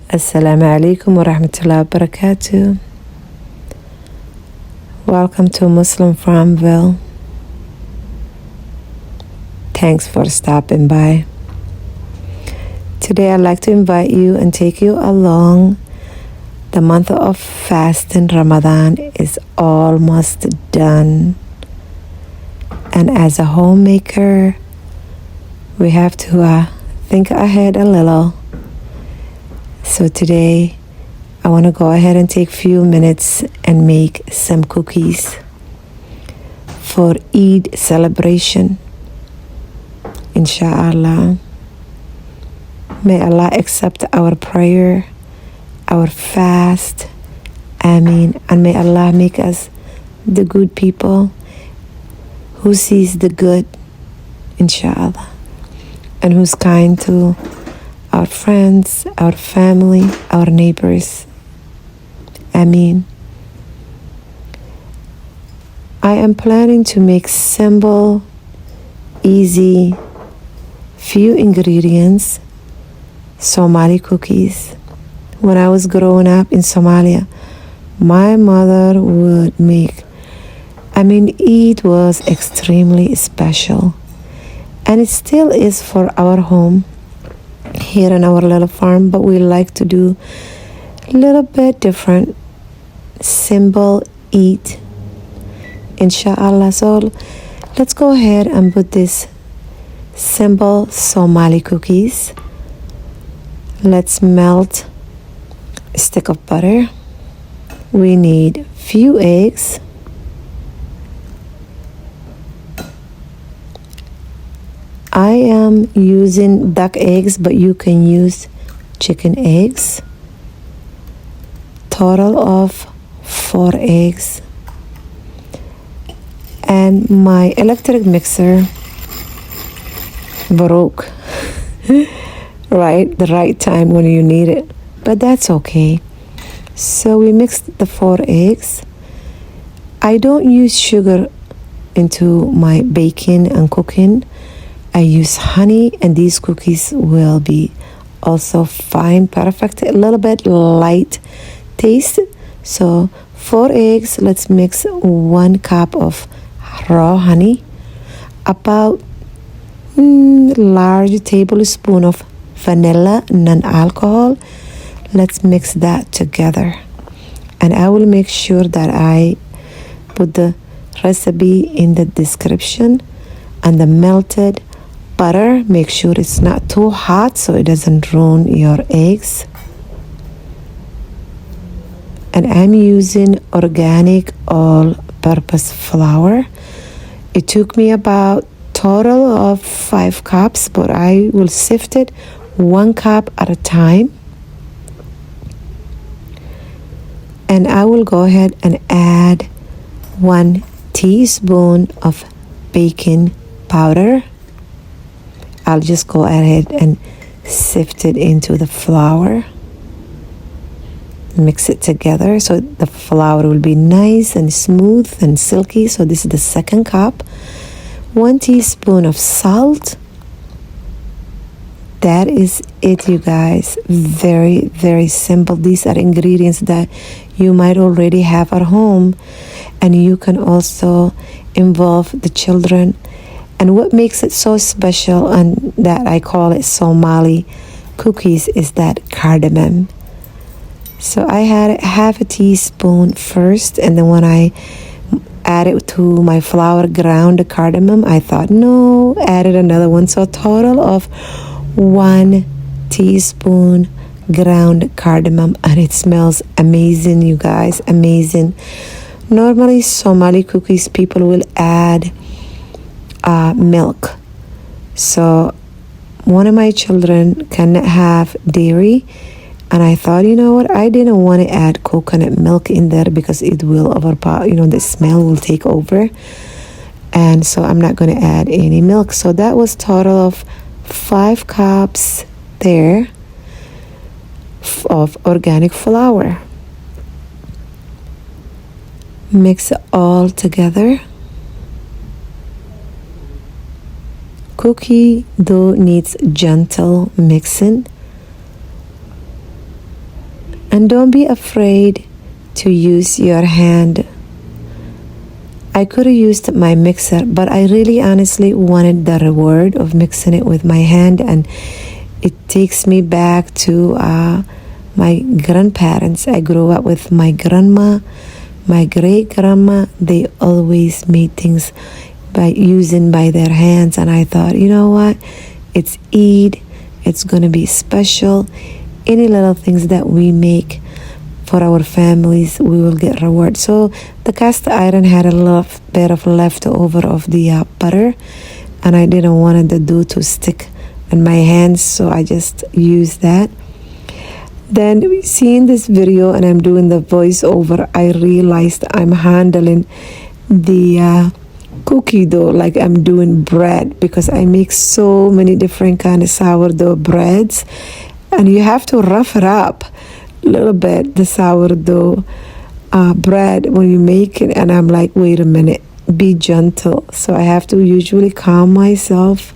Assalamu alaikum wa rahmatullahi wa barakatuh. Welcome to Muslim Farmville. Thanks for stopping by. Today I'd like to invite you and take you along. The month of fasting Ramadan is almost done. And as a homemaker, we have to think ahead a little. So today, I want to go ahead and take a few minutes and make some cookies for Eid celebration. Inshallah. May Allah accept our prayer, our fast. Ameen. And may Allah make us the good people who sees the good, inshallah. And who's kind to our friends, our family, our neighbors. Ameen. I am planning to make simple, easy, few ingredients Somali cookies. When I was growing up in Somalia, my mother would make, Eid was extremely special. And it still is for our home here in our little farm, but we like to do a little bit different, simple Eid, inshallah. So let's go ahead and put this simple Somali cookies. Let's melt a stick of butter. We need few eggs. I am using duck eggs, but you can use chicken eggs. Total of 4 eggs. And my electric mixer broke. Right, the right time when you need it. But that's okay. So we mixed the 4 eggs. I don't use sugar into my baking and cooking. I use honey, and these cookies will be also fine, perfect, a little bit light taste. So 4 eggs, let's mix 1 cup of raw honey, about large tablespoon of vanilla, non-alcohol. Let's mix that together. And I will make sure that I put the recipe in the description. And the melted butter, make sure it's not too hot so it doesn't ruin your eggs. And I'm using organic all-purpose flour. It took me about total of 5 cups, but I will sift it 1 cup at a time. And I will go ahead and add 1 teaspoon of baking powder. I'll just go ahead and sift it into the flour. Mix it together so the flour will be nice and smooth and silky. So this is the 2nd cup. 1 teaspoon of salt. That is it, you guys. Very, very simple. These are ingredients that you might already have at home. And you can also involve the children. And what makes it so special, and that I call it Somali cookies, is that cardamom. So I had half a teaspoon first, and then when I added to my flour ground the cardamom, I thought, no, added another one. So a total of 1 teaspoon ground cardamom, and it smells amazing, you guys, amazing. Normally, Somali cookies, people will add milk. So one of my children cannot have dairy, and I thought, you know what, I didn't want to add coconut milk in there because it will overpower, the smell will take over. And so I'm not going to add any milk. So that was total of 5 cups there of organic flour. Mix it all together. Cookie dough needs gentle mixing. And don't be afraid to use your hand. I could have used my mixer, but I really honestly wanted the reward of mixing it with my hand, and it takes me back to my grandparents. I grew up with my grandma, my great grandma. They always made things by their hands, and I thought, you know what? It's Eid. It's gonna be special. Any little things that we make for our families, we will get reward. So the cast iron had a little bit of leftover of the butter, and I didn't want the dough to stick in my hands, so I just used that. Then seeing this video and I'm doing the voiceover, I realized I'm handling the cookie dough like I'm doing bread, because I make so many different kind of sourdough breads, and you have to rough it up a little bit, the sourdough bread, when you make it. And I'm like, wait a minute, be gentle. So I have to usually calm myself,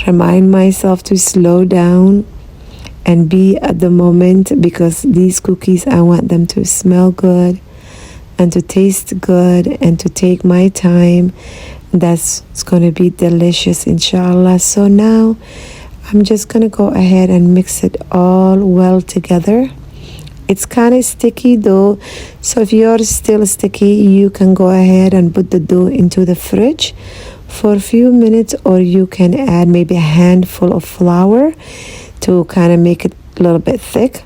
remind myself to slow down and be at the moment, because these cookies, I want them to smell good and to taste good and to take my time. That's going to be delicious, inshallah. So now I'm just going to go ahead and mix it all well together. It's kind of sticky though, so if you're still sticky, you can go ahead and put the dough into the fridge for a few minutes, or you can add maybe a handful of flour to kind of make it a little bit thick.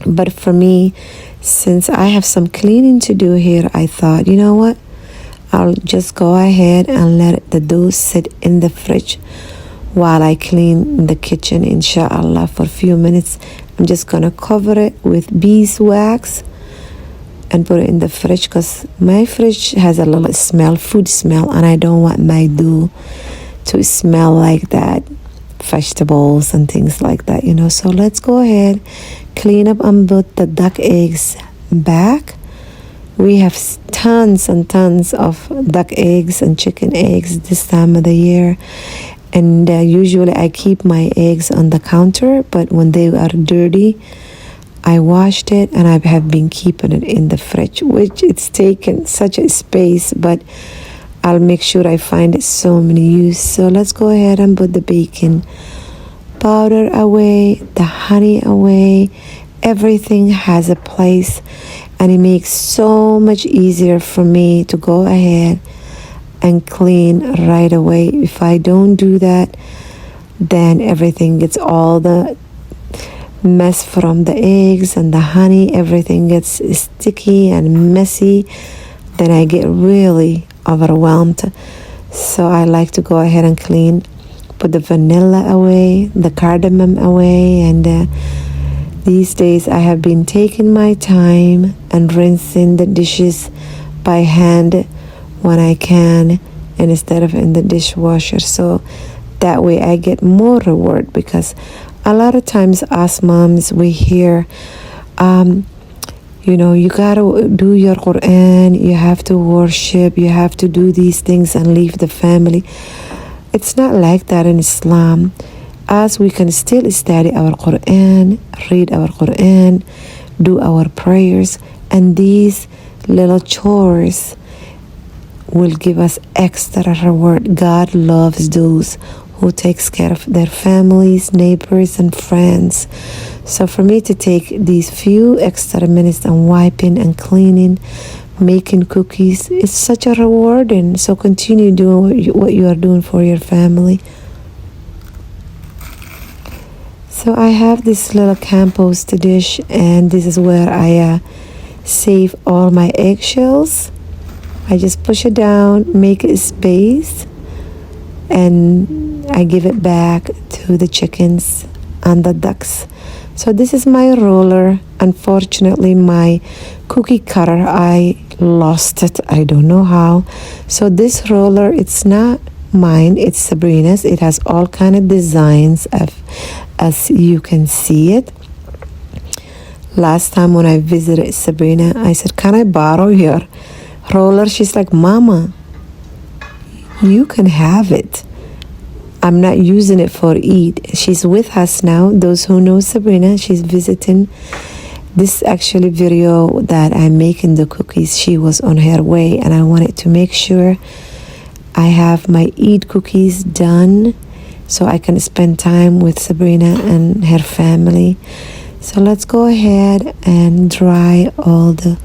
But for me, since I have some cleaning to do here, I thought, you know what, I'll just go ahead and let the dough sit in the fridge while I clean the kitchen, inshallah, for a few minutes. I'm just gonna cover it with beeswax and put it in the fridge, because my fridge has a little smell, food smell, and I don't want my dough to smell like that, vegetables and things like that, you know. So let's go ahead, clean up and put the duck eggs back. We have tons and tons of duck eggs and chicken eggs this time of the year. And usually I keep my eggs on the counter, but when they are dirty, I washed it and I have been keeping it in the fridge, which it's taken such a space, but I'll make sure I find it so many use. So let's go ahead and put the baking powder away, the honey away. Everything has a place, and it makes so much easier for me to go ahead and clean right away. If I don't do that, then everything gets, all the mess from the eggs and the honey, everything gets sticky and messy. Then I get really overwhelmed. So I like to go ahead and clean, put the vanilla away, the cardamom away, and these days I have been taking my time and rinsing the dishes by hand when I can, and instead of in the dishwasher. So that way I get more reward, because a lot of times us moms, we hear you know, you gotta do your Quran, you have to worship, you have to do these things and leave the family. It's not like that in Islam. As we can still study our Quran, read our Quran, do our prayers, and these little chores will give us extra reward. God loves those who takes care of their families, neighbors, and friends. So for me to take these few extra minutes and wiping and cleaning, making cookies, is such a rewarding. So continue doing what you are doing for your family. So I have this little compost dish, and this is where I save all my eggshells. I just push it down, make a space, and I give it back to the chickens and the ducks. So this is my roller. Unfortunately, my cookie cutter, I lost it. I don't know how. So this roller, it's not mine, it's Sabrina's. It has all kind of designs as you can see it. Last time when I visited Sabrina, I said, can I borrow your roller? She's like, Mama, you can have it. I'm not using it for Eid. She's with us now. Those who know Sabrina, she's visiting, This actually video that I'm making the cookies, she was on her way, and I wanted to make sure I have my Eid cookies done so I can spend time with Sabrina and her family. So let's go ahead and dry all the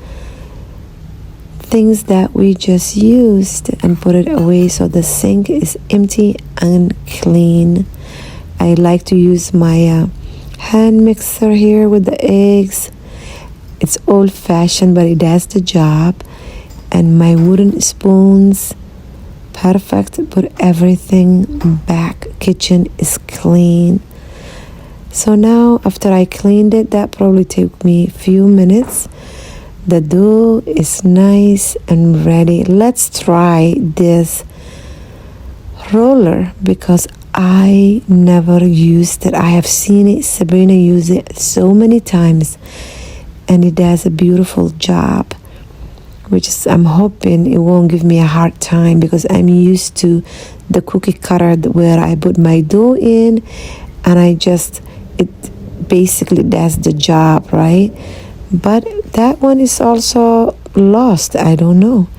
things that we just used and put it away so the sink is empty and clean. I like to use my hand mixer here with the eggs. It's old-fashioned, but it does the job. And my wooden spoons, perfect. Put everything back. Kitchen is clean. So now after I cleaned it, that probably took me a few minutes. The dough is nice and ready. Let's try this roller because I never used it. I have seen it, Sabrina use it so many times, and it does a beautiful job, which is, I'm hoping it won't give me a hard time because I'm used to the cookie cutter where I put my dough in and it basically does the job, right? But that one is also lost. I don't know.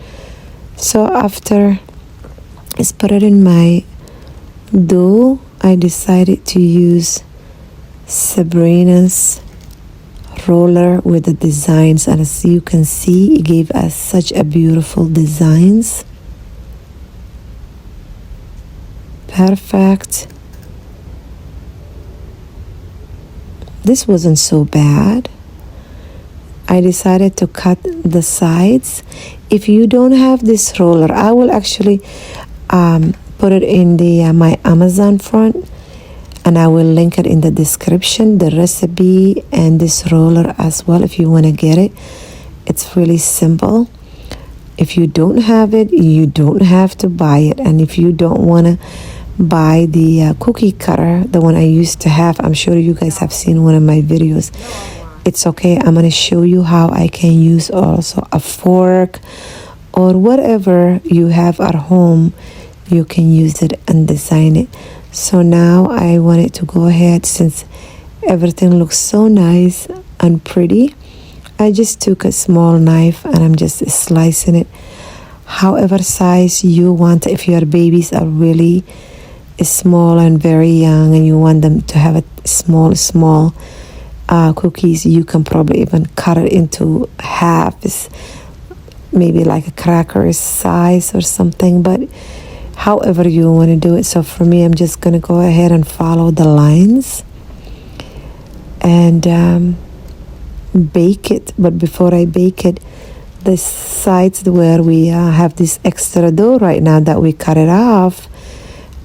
So after I put it in my dough, I decided to use Sabrina's roller with the designs, and as you can see, it gave us such a beautiful designs. Perfect. This wasn't so bad. I decided to cut the sides. If you don't have this roller, I will actually put it in the my Amazon front, and I will link it in the description, the recipe and this roller as well if you want to get it. It's really simple. If you don't have it, you don't have to buy it. And if you don't want to buy the cookie cutter, the one I used to have, I'm sure you guys have seen one of my videos, it's okay. I'm going to show you how I can use also a fork or whatever you have at home. You can use it and design it. So now I wanted to go ahead, since everything looks so nice and pretty, I just took a small knife and I'm just slicing it however size you want. If your babies are really small and very young and you want them to have a small cookies, you can probably even cut it into halves, maybe like a cracker size or something, but however you want to do it. So for me, I'm just going to go ahead and follow the lines and bake it. But before I bake it, the sides where we have this extra dough right now that we cut it off,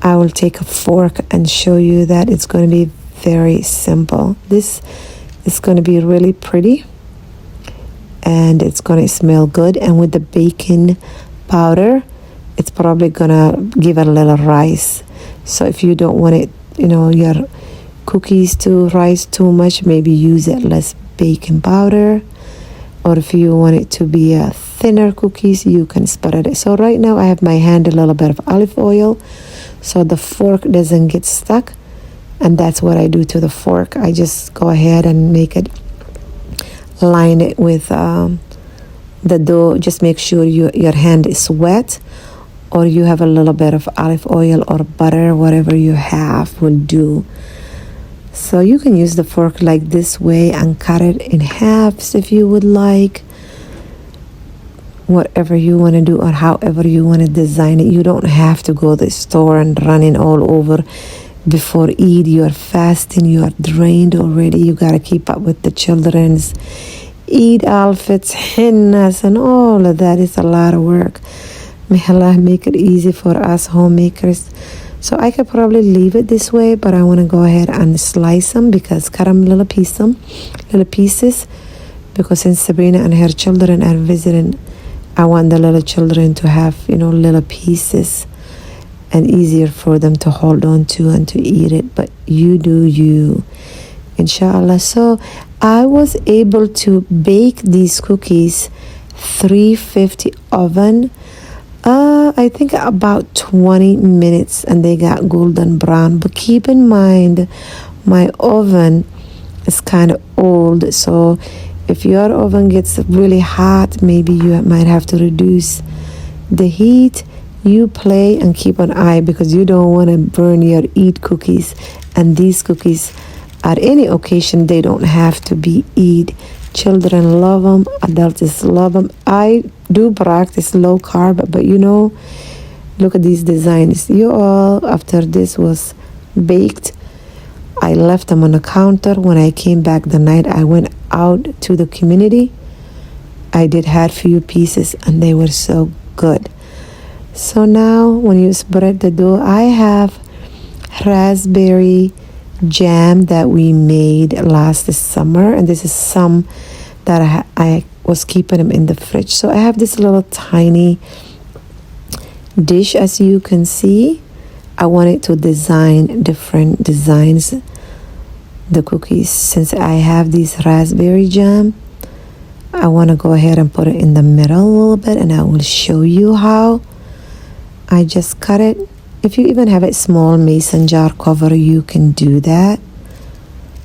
I will take a fork and show you that it's going to be very simple. This is going to be really pretty and it's going to smell good, and with the baking powder, it's probably gonna give it a little rise. So if you don't want it, your cookies to rise too much, maybe use it less baking powder. Or if you want it to be a thinner cookies, you can spread it. So right now I have my hand a little bit of olive oil so the fork doesn't get stuck, and that's what I do to the fork. I just go ahead and make it, line it with the dough. Just make sure your hand is wet, or you have a little bit of olive oil or butter, whatever you have will do. So you can use the fork like this way and cut it in halves if you would like. Whatever you want to do or however you want to design it. You don't have to go to the store and running all over before Eid. You are fasting, you are drained already. You got to keep up with the children's Eid outfits, hennas, and all of that. Is a lot of work. May Allah make it easy for us homemakers. So I could probably leave it this way, but I want to go ahead and slice them, because cut them little pieces, because since Sabrina and her children are visiting, I want the little children to have, little pieces and easier for them to hold on to and to eat it. But you do you, inshallah. So I was able to bake these cookies 350 oven. I think about 20 minutes, and they got golden brown. But keep in mind, my oven is kind of old, so If your oven gets really hot, maybe you might have to reduce the heat. You play and keep an eye, because you don't want to burn your Eid cookies. And these cookies, at any occasion, they don't have to be Eid. Children love them, adults love them. I do practice low carb, but look at these designs. After this was baked, I left them on the counter. When I came back the night I went out to the community, I did had few pieces and they were so good. So now when you spread the dough, I have raspberry jam that we made last summer, and this is some that I was keeping them in the fridge. So I have this little tiny dish, as you can see. I wanted to design different designs, the cookies. Since I have this raspberry jam, I want to go ahead and put it in the middle a little bit, and I will show you how. I just cut it. If you even have a small mason jar cover, you can do that.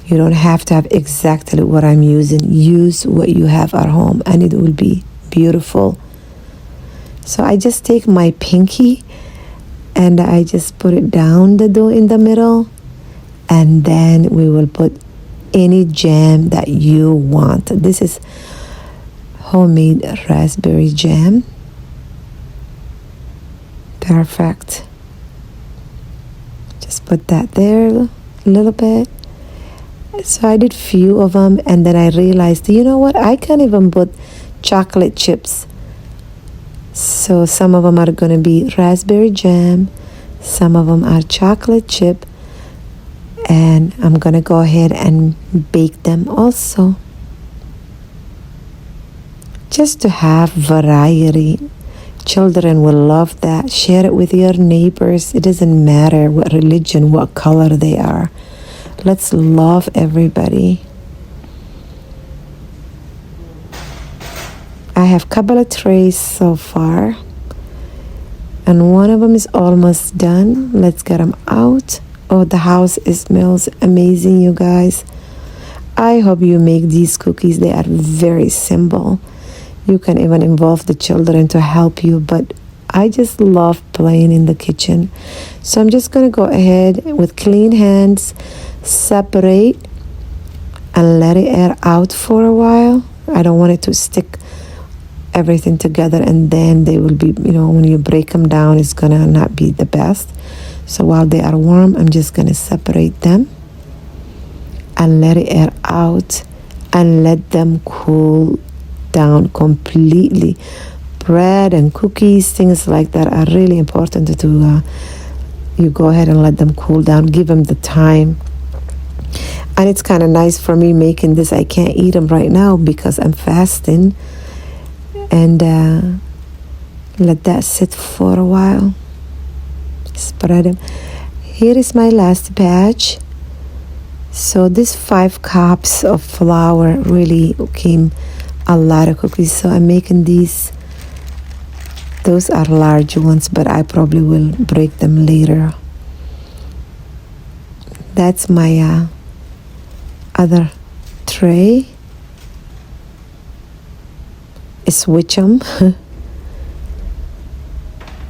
You don't have to have exactly what I'm using. Use what you have at home and it will be beautiful. So I just take my pinky and I just put it down the dough in the middle, and then we will put any jam that you want. This is homemade raspberry jam. Perfect. Just put that there a little bit. So I did few of them, and then I realized, you know what, I can even put chocolate chips. So some of them are going to be raspberry jam, some of them are chocolate chip, and I'm going to go ahead and bake them also, just to have variety. Children will love that. Share it with your neighbors. It doesn't matter what religion, what color they are. Let's love everybody. I have a couple of trays so far, and one of them is almost done. Let's get them out. Oh, the house smells amazing, you guys. I hope you make these cookies. They are very simple. You can even involve the children to help you, but I just love playing in the kitchen. So I'm just going to go ahead with clean hands, separate, and let it air out for a while. I don't want it to stick everything together, and then they will be, when you break them down, it's going to not be the best. So while they are warm, I'm just going to separate them and let it air out and let them cool down completely. Bread and cookies, things like that are really important to you go ahead and let them cool down. Give them the time. And it's kind of nice for me making this. I can't eat them right now because I'm fasting. And let that sit for a while. Spread them. Here is my last batch. So this 5 cups of flour really came a lot of cookies. So I'm making these. Those are large ones, but I probably will break them later. That's my other tray. Switch them.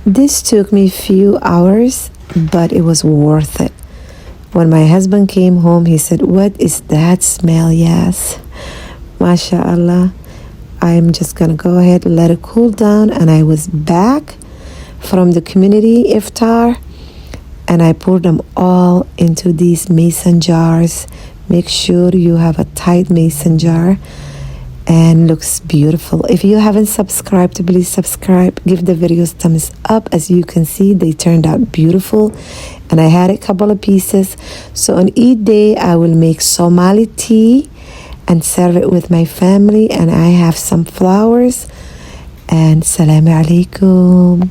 This took me a few hours, but it was worth it. When my husband came home, he said, "What is that smell?" Yes, mashallah. I'm just gonna go ahead and let it cool down. And I was back from the community iftar, and I poured them all into these mason jars. Make sure you have a tight mason jar, and looks beautiful. If you haven't subscribed, please subscribe. Give the videos thumbs up. As you can see, they turned out beautiful, and I had a couple of pieces. So on Eid day, I will make Somali tea and serve it with my family, and I have some flowers. And Salaam Alaikum.